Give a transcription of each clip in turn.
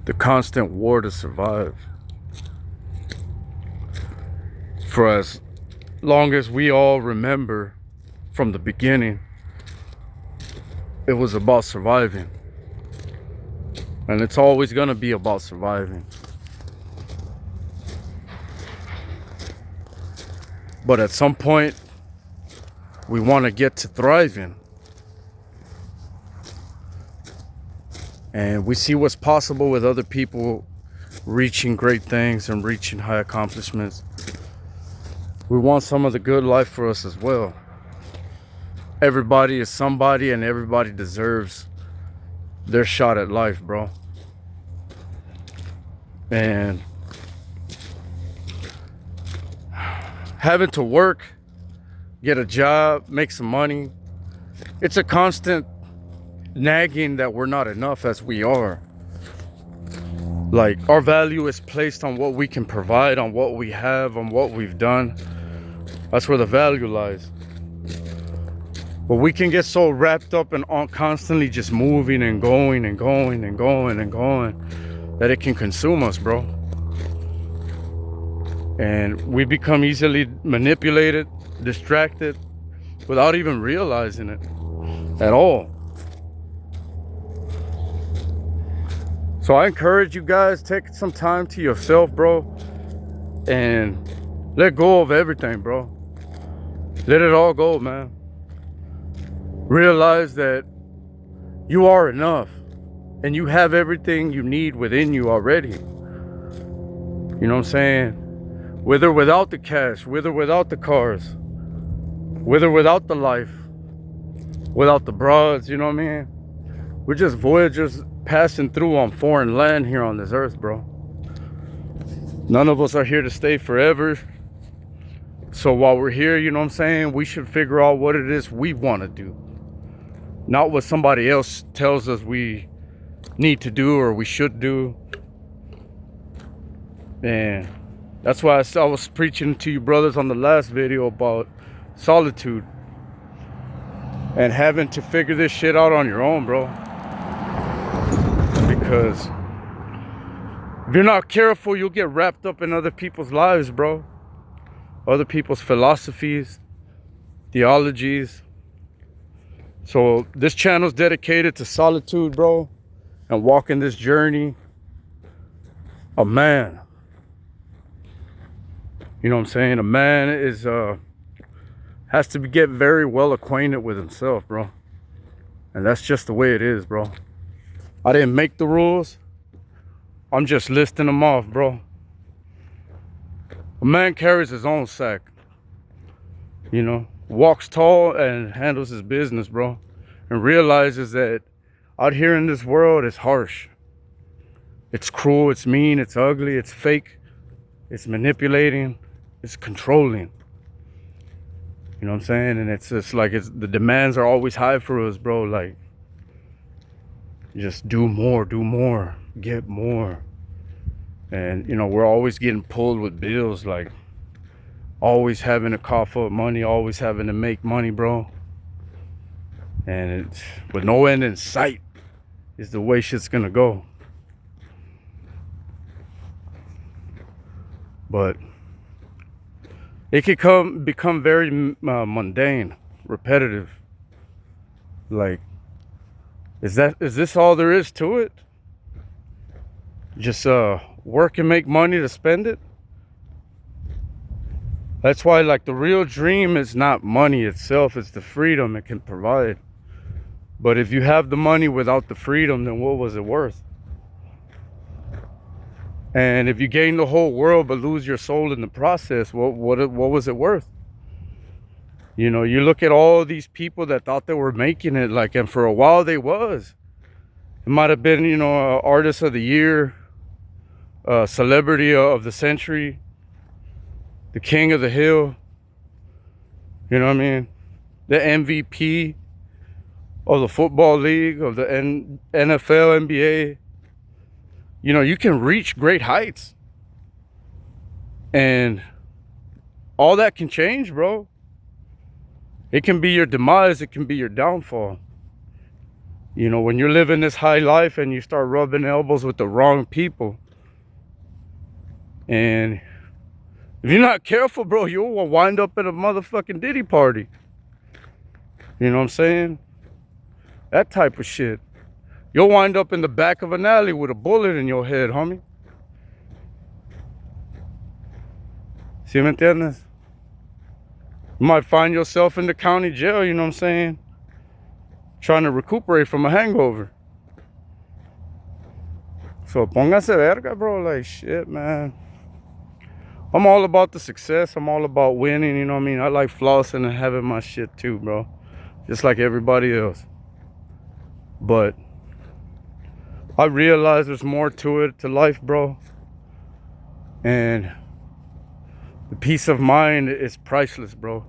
the constant war to survive. For as long as we all remember from the beginning, it was about surviving. And it's always gonna be about surviving. But at some point, we want to get to thriving. And we see what's possible with other people reaching great things and reaching high accomplishments. We want some of the good life for us as well. Everybody is somebody and everybody deserves their shot at life, bro. And having to work, get a job, make some money, it's a constant nagging that we're not enough as we are. Like, our value is placed on what we can provide, on what we have, on what we've done. That's where the value lies. But we can get so wrapped up and on constantly just moving and going and going and going and going that it can consume us, bro. And we become easily manipulated, distracted, without even realizing it at all. So I encourage you guys, take some time to yourself, bro, and let go of everything, bro. Let it all go, man. Realize that you are enough and you have everything you need within you already. You know what I'm saying? With or without the cash, with or without the cars, with or without the life, without the broads, you know what I mean? We're just voyagers passing through on foreign land here on this earth, bro. None of us are here to stay forever. So while we're here, you know what I'm saying, we should figure out what it is we want to do. Not what somebody else tells us we need to do or we should do. And that's why I was preaching to you brothers on the last video about solitude and having to figure this shit out on your own, bro. Because if you're not careful, you'll get wrapped up in other people's lives, bro. Other people's philosophies, theologies. So this channel's dedicated to solitude, bro, and walking this journey of man. You know what I'm saying? A man is has to get very well acquainted with himself, bro. And that's just the way it is, bro. I didn't make the rules. I'm just listing them off, bro. A man carries his own sack. You know, walks tall and handles his business, bro. And realizes that out here in this world, it's harsh. It's cruel, it's mean, it's ugly, it's fake. It's manipulating, it's controlling. You know what I'm saying? And it's just like the demands are always high for us, bro. Like, just do more, get more. And, you know, we're always getting pulled with bills, like always having to cough up money, always having to make money, bro. And it's with no end in sight is the way shit's gonna go. But it could become very mundane, repetitive. Like, is this all there is to it? Just work and make money to spend it? That's why, like, the real dream is not money itself, it's the freedom it can provide. But if you have the money without the freedom, then what was it worth? And if you gain the whole world but lose your soul in the process, what was it worth? You know, you look at all these people that thought they were making it, like, and for a while they was. It might have been, you know, artist of the year, celebrity of the century, the king of the hill. You know what I mean? The MVP of the football league, of the NFL, NBA. You know, you can reach great heights. And all that can change, bro. It can be your demise, it can be your downfall. You know, when you're living this high life and you start rubbing elbows with the wrong people, and if you're not careful, bro, you'll wind up at a motherfucking Diddy party. You know what I'm saying? That type of shit. You'll wind up in the back of an alley with a bullet in your head, homie. ¿Sí me entiendes? You might find yourself in the county jail, you know what I'm saying? Trying to recuperate from a hangover. So póngase verga, bro. Like, shit, man. I'm all about the success. I'm all about winning, you know what I mean? I like flossing and having my shit too, bro. Just like everybody else. But I realize there's more to it, to life, bro. And the peace of mind is priceless, bro.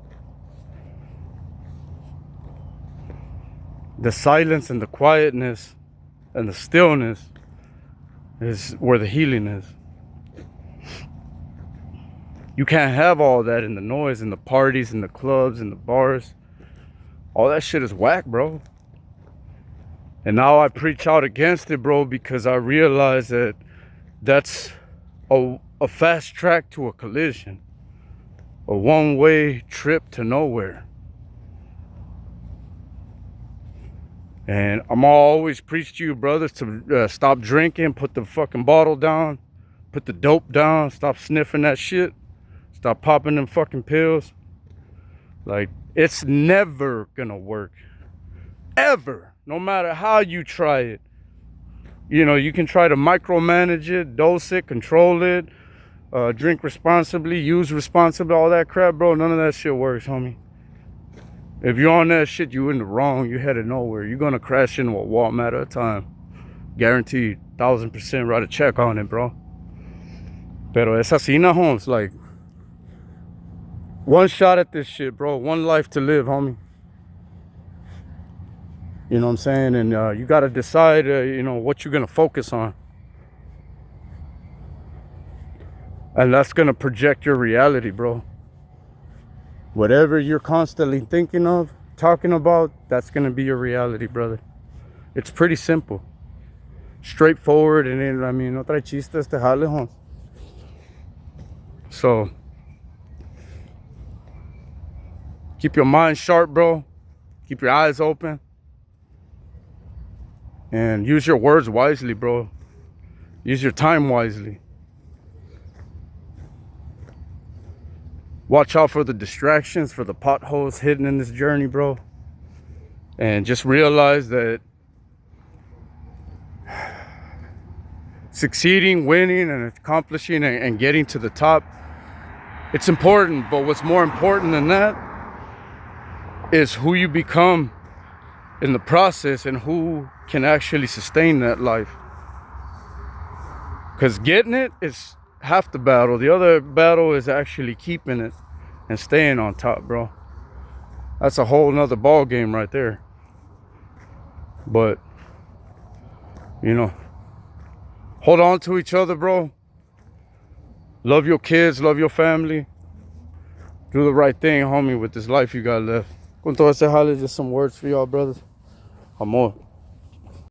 The silence and the quietness and the stillness is where the healing is. You can't have all that in the noise and the parties and the clubs and the bars. All that shit is whack, bro. And now I preach out against it, bro, because I realize that that's a fast track to a collision. A one-way trip to nowhere. And I'm always preach to you, brothers, to stop drinking, put the fucking bottle down, put the dope down, stop sniffing that shit. Stop popping them fucking pills. Like, it's never gonna work. Ever. No matter how you try it. You know, you can try to micromanage it, dose it, control it, drink responsibly, use responsibly, all that crap, bro. None of that shit works, homie. If you're on that shit, you in the wrong. You headed nowhere. You're gonna crash into a wall matter of time. Guaranteed. 1000%. Write a check on it, bro. Pero es así, no, Holmes. Like, one shot at this shit, bro. One life to live, homie. You know what I'm saying? And you got to decide, you know, what you're going to focus on. And that's going to project your reality, bro. Whatever you're constantly thinking of, talking about, that's going to be your reality, brother. It's pretty simple. Straightforward. And then, I mean, no trae chistes te jale, Holmes. So keep your mind sharp, bro. Keep your eyes open. And use your words wisely, bro. Use your time wisely. Watch out for the distractions, for the potholes hidden in this journey, bro. And just realize that succeeding, winning, and accomplishing and getting to the top, it's important. But what's more important than that is who you become in the process and who can actually sustain that life. Because getting it is half the battle. The other battle is actually keeping it and staying on top, bro. That's a whole nother ball game right there. But, you know, hold on to each other, bro. Love your kids, love your family. Do the right thing, homie, with this life you got left. Con todo ese jale, just some words for y'all, brothers. Amor.